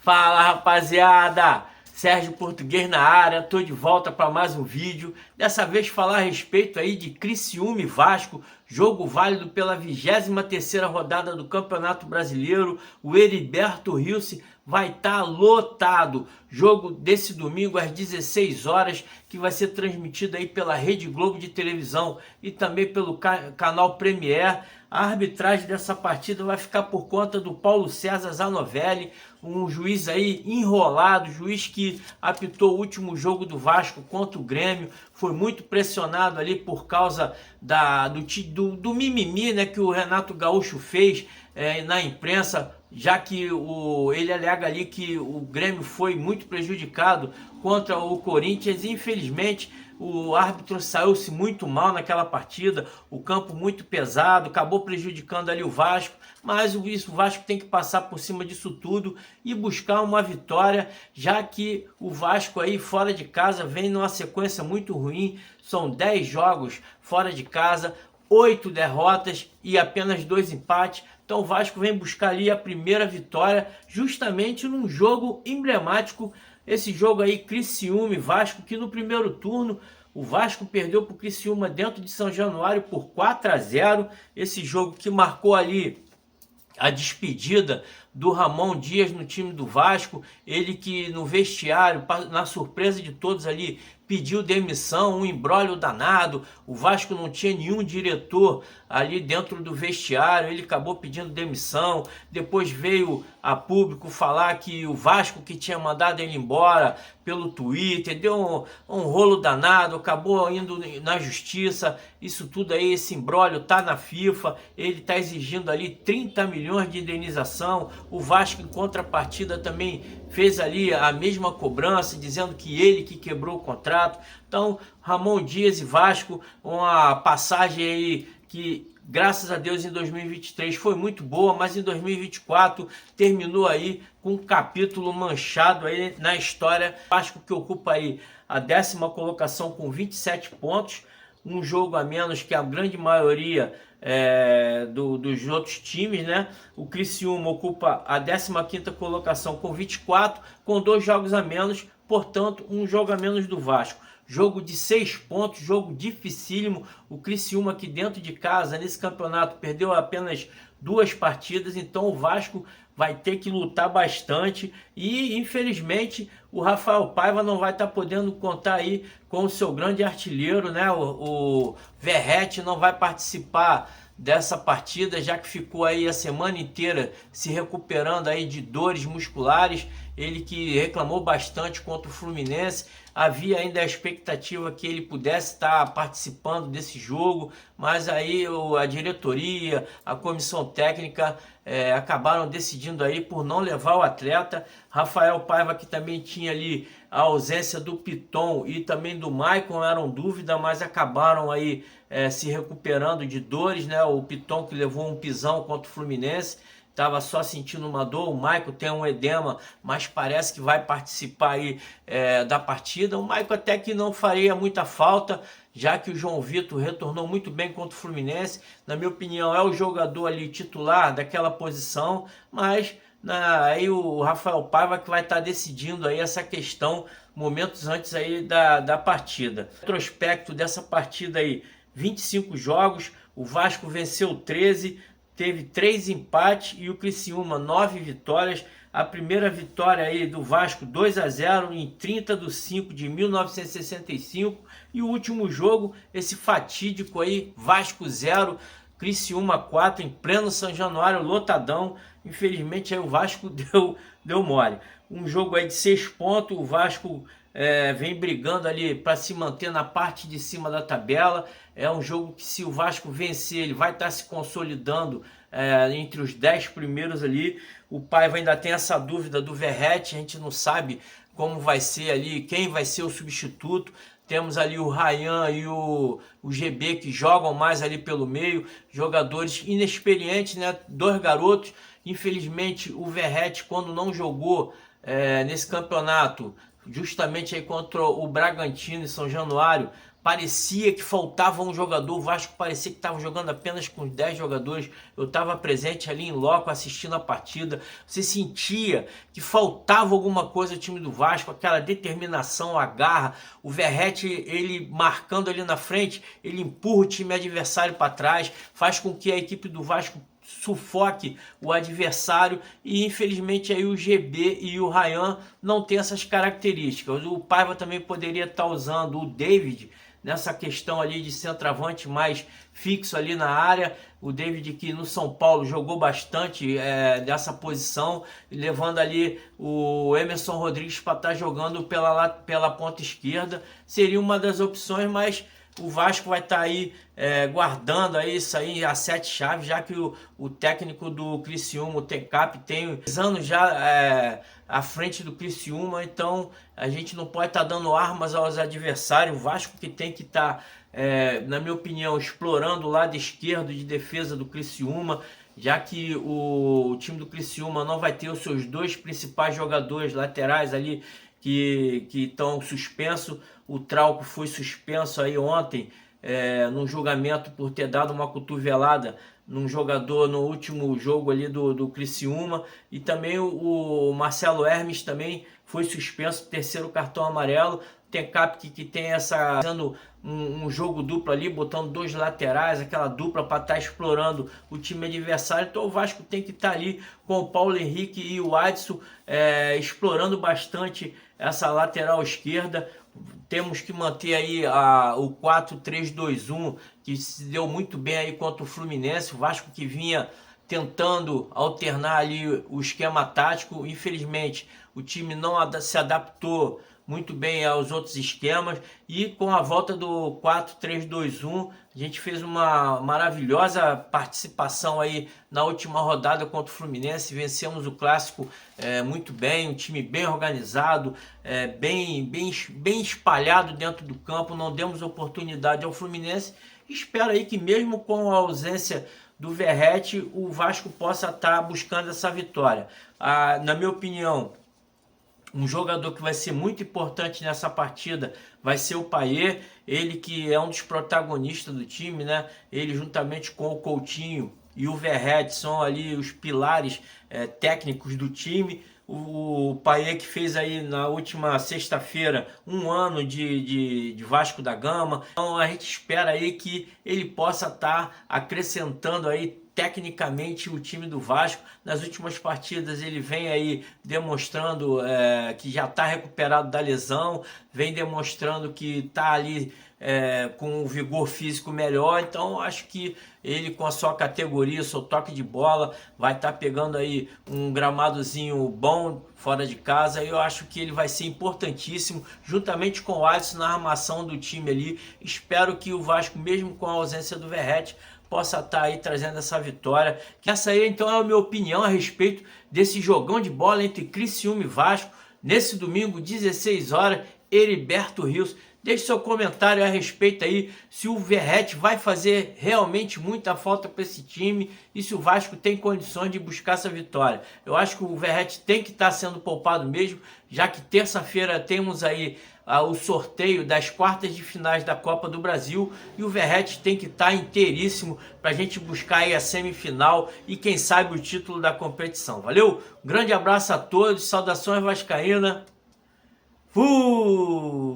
Fala, rapaziada! Sérgio Português na área, tô de volta para mais um vídeo. Dessa vez falar a respeito aí de Criciúma e Vasco, jogo válido pela 23ª rodada do Campeonato Brasileiro. O Heriberto Rilse vai estar lotado. Jogo desse domingo às 16 horas, que vai ser transmitido aí pela Rede Globo de televisão e também pelo canal Premier. A arbitragem dessa partida vai ficar por conta do Paulo César Zanovelli, um juiz aí enrolado, juiz que apitou o último jogo do Vasco contra o Grêmio, foi muito pressionado ali por causa do mimimi, né, que o Renato Gaúcho fez na imprensa, já que ele alega ali que o Grêmio foi muito prejudicado contra o Corinthians. Infelizmente, o árbitro saiu-se muito mal naquela partida, o campo muito pesado, acabou prejudicando ali o Vasco, mas o Vasco tem que passar por cima disso tudo e buscar uma vitória, já que o Vasco aí fora de casa vem numa sequência muito ruim, são 10 jogos fora de casa, 8 derrotas e apenas 2 empates. Então o Vasco vem buscar ali a primeira vitória, justamente num jogo emblemático. Esse jogo aí, Criciúma e Vasco, que no primeiro turno o Vasco perdeu para o Criciúma dentro de São Januário por 4-0. Esse jogo que marcou ali a despedida do Ramon Dias no time do Vasco, ele que no vestiário, na surpresa de todos ali, pediu demissão, um imbróglio danado. O Vasco não tinha nenhum diretor ali dentro do vestiário, ele acabou pedindo demissão. Depois veio a público falar que o Vasco que tinha mandado ele embora pelo Twitter, deu um rolo danado, acabou indo na justiça. Isso tudo aí, esse imbróglio tá na FIFA, ele tá exigindo ali 30 milhões de indenização. O Vasco, em contrapartida, também fez ali a mesma cobrança, dizendo que ele que quebrou o contrato. Então, Ramon Dias e Vasco, uma passagem aí que, graças a Deus, em 2023 foi muito boa, mas em 2024 terminou aí com um capítulo manchado aí na história. Vasco que ocupa aí a 10ª colocação com 27 pontos, um jogo a menos que a grande maioria dos outros times, né? O Criciúma ocupa a 15ª colocação com 24, com 2 jogos a menos, portanto um jogo a menos do Vasco. Jogo de 6 pontos, jogo dificílimo. O Criciúma aqui dentro de casa, nesse campeonato, perdeu apenas 2 partidas, então o Vasco vai ter que lutar bastante e, infelizmente, o Rafael Paiva não vai estar podendo contar aí com o seu grande artilheiro, né? O Verratti não vai participar dessa partida, já que ficou aí a semana inteira se recuperando aí de dores musculares. Ele que reclamou bastante contra o Fluminense. Havia ainda a expectativa que ele pudesse estar participando desse jogo, mas aí a diretoria, a comissão técnica acabaram decidindo aí por não levar o atleta. Rafael Paiva, que também tinha ali a ausência do Piton e também do Maicon, eram dúvida, mas acabaram aí se recuperando de dores, né? O Piton que levou um pisão contra o Fluminense, estava só sentindo uma dor. O Maicon tem um edema, mas parece que vai participar aí da partida. O Maicon até que não faria muita falta, já que o João Vitor retornou muito bem contra o Fluminense. Na minha opinião, é o jogador ali titular daquela posição, mas aí o Rafael Paiva que vai estar decidindo aí essa questão momentos antes aí da partida. Retrospecto dessa partida aí, 25 jogos, o Vasco venceu 13, teve 3 empates e o Criciúma 9 vitórias. A primeira vitória aí do Vasco 2-0 em 30/5/1965 e o último jogo, esse fatídico aí, Vasco 0, Criciúma 4, em pleno São Januário, lotadão. Infelizmente aí o Vasco deu mole. Um jogo aí de 6 pontos, o Vasco vem brigando ali para se manter na parte de cima da tabela. É um jogo que, se o Vasco vencer, ele vai estar se consolidando entre os 10 primeiros ali. O Paiva ainda tem essa dúvida do Verratti, a gente não sabe como vai ser ali, quem vai ser o substituto. Temos ali o Ryan e o GB que jogam mais ali pelo meio, jogadores inexperientes, né? 2 garotos. Infelizmente o Verratti, quando não jogou nesse campeonato, justamente aí contra o Bragantino e São Januário, parecia que faltava um jogador, o Vasco parecia que estava jogando apenas com 10 jogadores. Eu estava presente ali em loco assistindo a partida, você sentia que faltava alguma coisa ao time do Vasco, aquela determinação, a garra. O Verratti, ele marcando ali na frente, ele empurra o time adversário para trás, faz com que a equipe do Vasco sufoque o adversário, e infelizmente aí o GB e o Ryan não tem essas características. O Paiva também poderia estar usando o David nessa questão ali de centroavante mais fixo ali na área. O David, que no São Paulo jogou bastante dessa posição, levando ali o Emerson Rodrigues para estar jogando pela ponta esquerda, seria uma das opções, mas o Vasco vai estar aí guardando aí isso aí a 7 chaves, já que o técnico do Criciúma, o Tencap, tem anos já à frente do Criciúma, então a gente não pode estar dando armas aos adversários. O Vasco que tem que estar, na minha opinião, explorando o lado esquerdo de defesa do Criciúma, já que o time do Criciúma não vai ter os seus dois principais jogadores laterais ali que estão suspensos. O Trauco foi suspenso aí ontem num julgamento por ter dado uma cotovelada num jogador no último jogo ali do Criciúma, e também o Marcelo Hermes também foi suspenso, terceiro cartão amarelo. Tem Cap que tem essa fazendo um jogo duplo ali, botando dois laterais, aquela dupla para estar explorando o time adversário. Então o Vasco tem que estar ali com o Paulo Henrique e o Adson explorando bastante essa lateral esquerda. Temos que manter aí o 4-3-2-1, que se deu muito bem aí contra o Fluminense. O Vasco que vinha tentando alternar ali o esquema tático. Infelizmente, o time não se adaptou muito bem aos outros esquemas, e com a volta do 4-3-2-1, a gente fez uma maravilhosa participação aí na última rodada contra o Fluminense. Vencemos o clássico muito bem, um time bem organizado, bem espalhado dentro do campo. Não demos oportunidade ao Fluminense. Espero aí que mesmo com a ausência do Verratti, o Vasco possa estar buscando essa vitória. Na minha opinião, um jogador que vai ser muito importante nessa partida vai ser o Payet, ele que é um dos protagonistas do time, né? Ele juntamente com o Coutinho e o Verratti são ali os pilares técnicos do time. O Payet que fez aí na última sexta-feira 1 ano de Vasco da Gama. Então a gente espera aí que ele possa estar acrescentando aí tecnicamente o time do Vasco. Nas últimas partidas ele vem aí demonstrando que já está recuperado da lesão, vem demonstrando que está ali com um vigor físico melhor. Então acho que ele, com a sua categoria, seu toque de bola, vai estar pegando aí um gramadozinho bom fora de casa. Eu acho que ele vai ser importantíssimo, juntamente com o Adson na armação do time ali. Espero que o Vasco, mesmo com a ausência do Verratti, possa estar aí trazendo essa vitória. Essa aí então é a minha opinião a respeito desse jogão de bola entre Criciúma e Vasco, nesse domingo, 16 horas, Heriberto Rios. Deixe seu comentário a respeito aí, se o Verratti vai fazer realmente muita falta para esse time e se o Vasco tem condições de buscar essa vitória. Eu acho que o Verratti tem que estar sendo poupado mesmo, já que terça-feira temos aí o sorteio das quartas de finais da Copa do Brasil, e o Verratti tem que estar inteiríssimo para a gente buscar aí a semifinal e quem sabe o título da competição. Valeu? Um grande abraço a todos, saudações vascaína. Fui!